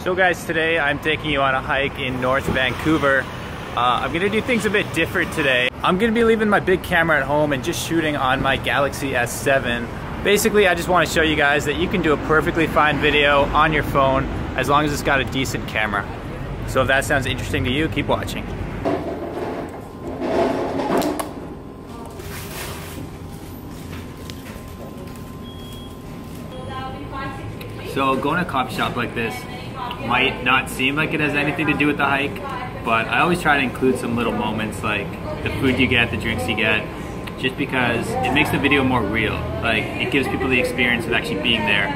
So guys, today I'm taking you on a hike in North Vancouver. I'm gonna do things a bit different today. I'm gonna be leaving my big camera at home and just shooting on my Galaxy S7. Basically, I just wanna show you guys that you can do a perfectly fine video on your phone as long as it's got a decent camera. So if that sounds interesting to you, keep watching. So going to a coffee shop like this might not seem like it has anything to do with the hike, but I always try to include some little moments like the food you get, the drinks you get, just because it makes the video more real. Like, it gives people the experience of actually being there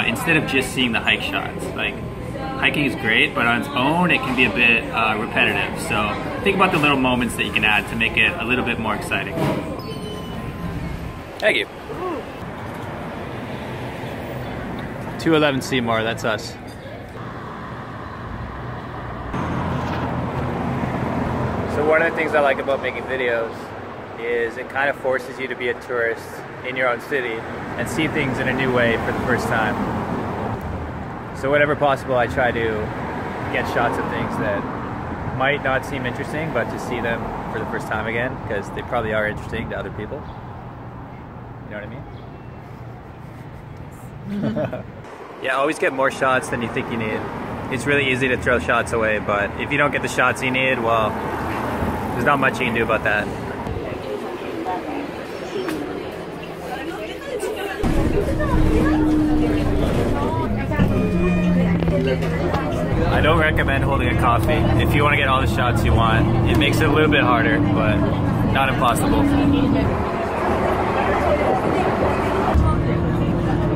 instead of just seeing the hike shots. Like, hiking is great, but on its own it can be a bit repetitive. So think about the little moments that you can add to make it a little bit more exciting. Thank you. 211 Seymour, that's us. So one of the things I like about making videos is it kind of forces you to be a tourist in your own city and see things in a new way for the first time. So whenever possible, I try to get shots of things that might not seem interesting, but to see them for the first time again, because they probably are interesting to other people. You know what I mean? Yeah, always get more shots than you think you need. It's really easy to throw shots away, but if you don't get the shots you need, well, there's not much you can do about that. I don't recommend holding a coffee if you want to get all the shots you want. It makes it a little bit harder, but not impossible.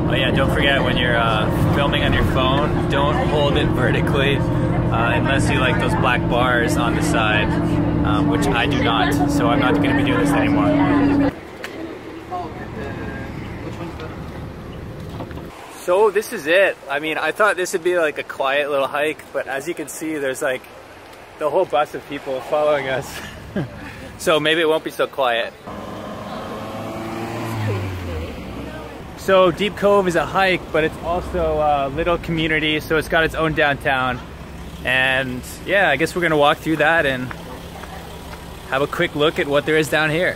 Oh yeah, don't forget when you're filming on your phone, don't hold it vertically unless you like those black bars on the side, which I do not, so I'm not going to be doing this anymore. So this is it. I mean, I thought this would be like a quiet little hike, but as you can see, there's like the whole bus of people following us. So maybe it won't be so quiet. So Deep Cove is a hike, but it's also a little community, so it's got its own downtown. And yeah, I guess we're gonna walk through that and have a quick look at what there is down here.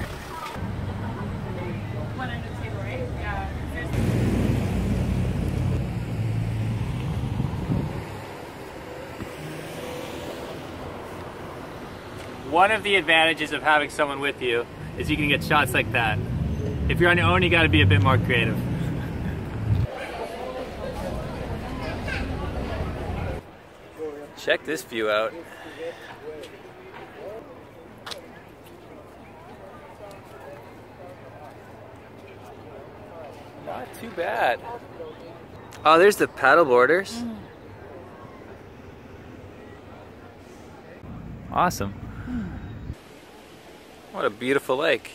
One of the advantages of having someone with you is you can get shots like that. If you're on your own, you gotta be a bit more creative. Check this view out. Not too bad. Oh, there's the paddle boarders. Awesome. What a beautiful lake.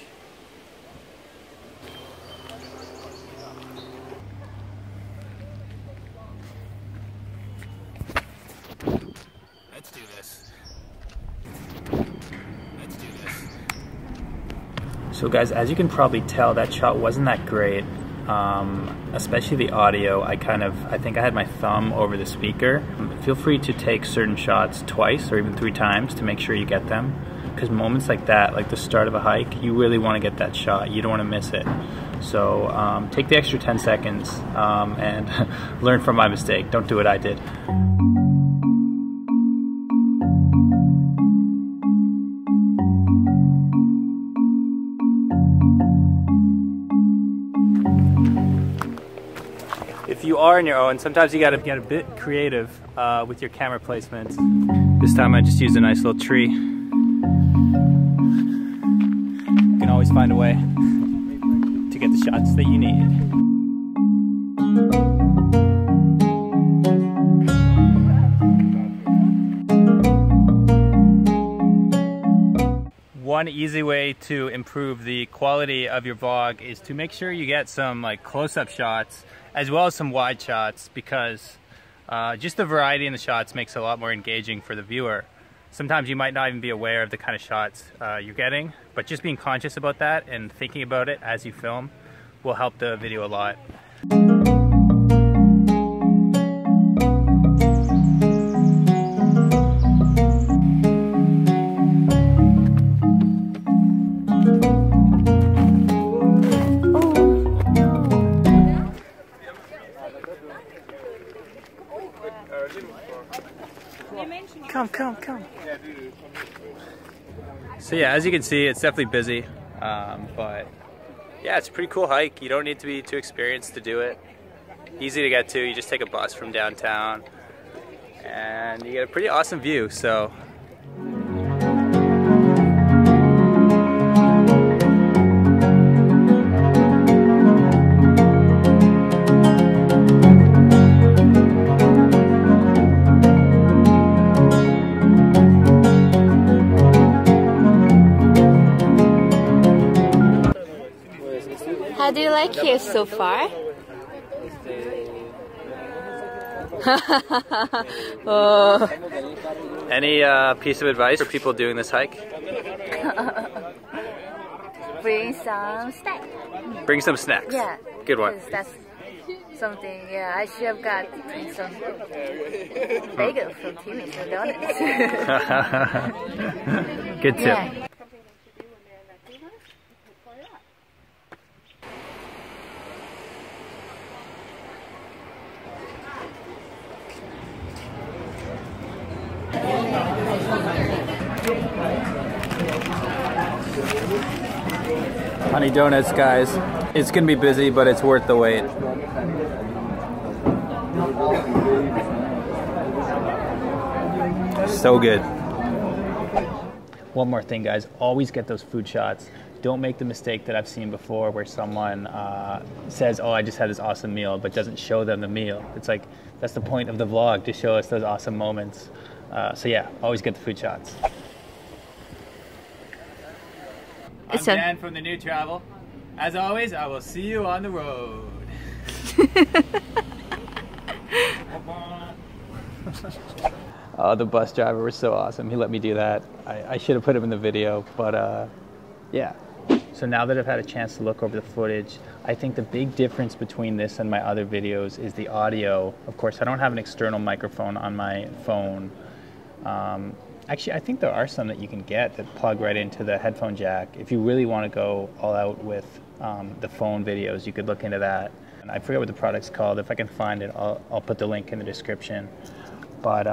Let's do this. Let's do this. So guys, as you can probably tell, that shot wasn't that great. Especially the audio. I think I had my thumb over the speaker. Feel free to take certain shots twice or even 3 times to make sure you get them. Because moments like that, like the start of a hike, you really want to get that shot. You don't want to miss it. So take the extra 10 seconds and learn from my mistake. Don't do what I did. If you are on your own, sometimes you gotta get a bit creative with your camera placements. This time I just used a nice little tree. You can always find a way to get the shots that you need. One easy way to improve the quality of your vlog is to make sure you get some like close-up shots as well as some wide shots, because just the variety in the shots makes it a lot more engaging for the viewer. Sometimes you might not even be aware of the kind of shots you're getting, but just being conscious about that and thinking about it as you film will help the video a lot. Come. So yeah, as you can see, it's definitely busy, but yeah, it's a pretty cool hike. You don't need to be too experienced to do it. Easy to get to. You just take a bus from downtown, and you get a pretty awesome view. So. How do you like here so far? Oh. Any piece of advice for people doing this hike? Bring some snacks. Bring some snacks. Yeah. Good one. That's something. Yeah, I should have got some bagel from Timmy's or donuts. Good tip. Yeah. Honey Donuts, guys. It's gonna be busy, but it's worth the wait. So good. One more thing, guys. Always get those food shots. Don't make the mistake that I've seen before where someone says, oh, I just had this awesome meal, but doesn't show them the meal. It's like, that's the point of the vlog, to show us those awesome moments. So yeah, always get the food shots. I'm Dan from the New Travel. As always, I will see you on the road. Oh, the bus driver was so awesome. He let me do that. I should have put him in the video, but yeah. So now that I've had a chance to look over the footage, I think the big difference between this and my other videos is the audio. Of course, I don't have an external microphone on my phone. Actually, I think there are some that you can get that plug right into the headphone jack. If you really want to go all out with the phone videos, you could look into that. And I forget what the product's called. If I can find it, I'll put the link in the description. But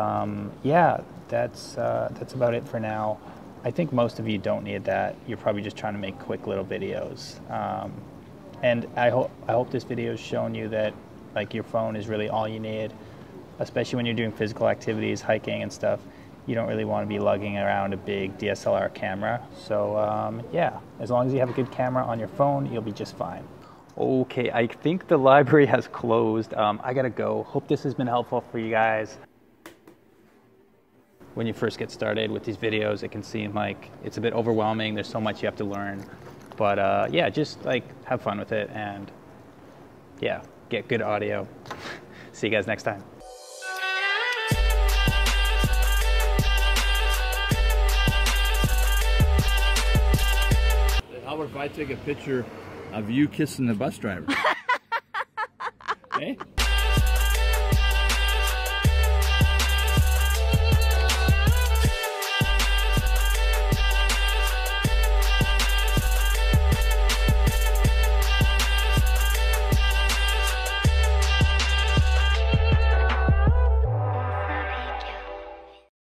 yeah, that's about it for now. I think most of you don't need that. You're probably just trying to make quick little videos. And I hope this video has shown you that like your phone is really all you need, especially when you're doing physical activities, hiking and stuff. You don't really want to be lugging around a big DSLR camera. So yeah, as long as you have a good camera on your phone, you'll be just fine. Okay, I think the library has closed. I gotta go. Hope this has been helpful for you guys. When you first get started with these videos, it can seem like it's a bit overwhelming. There's so much you have to learn. But yeah, just like have fun with it and yeah, get good audio. See you guys next time. How about if I take a picture of you kissing the bus driver? Okay?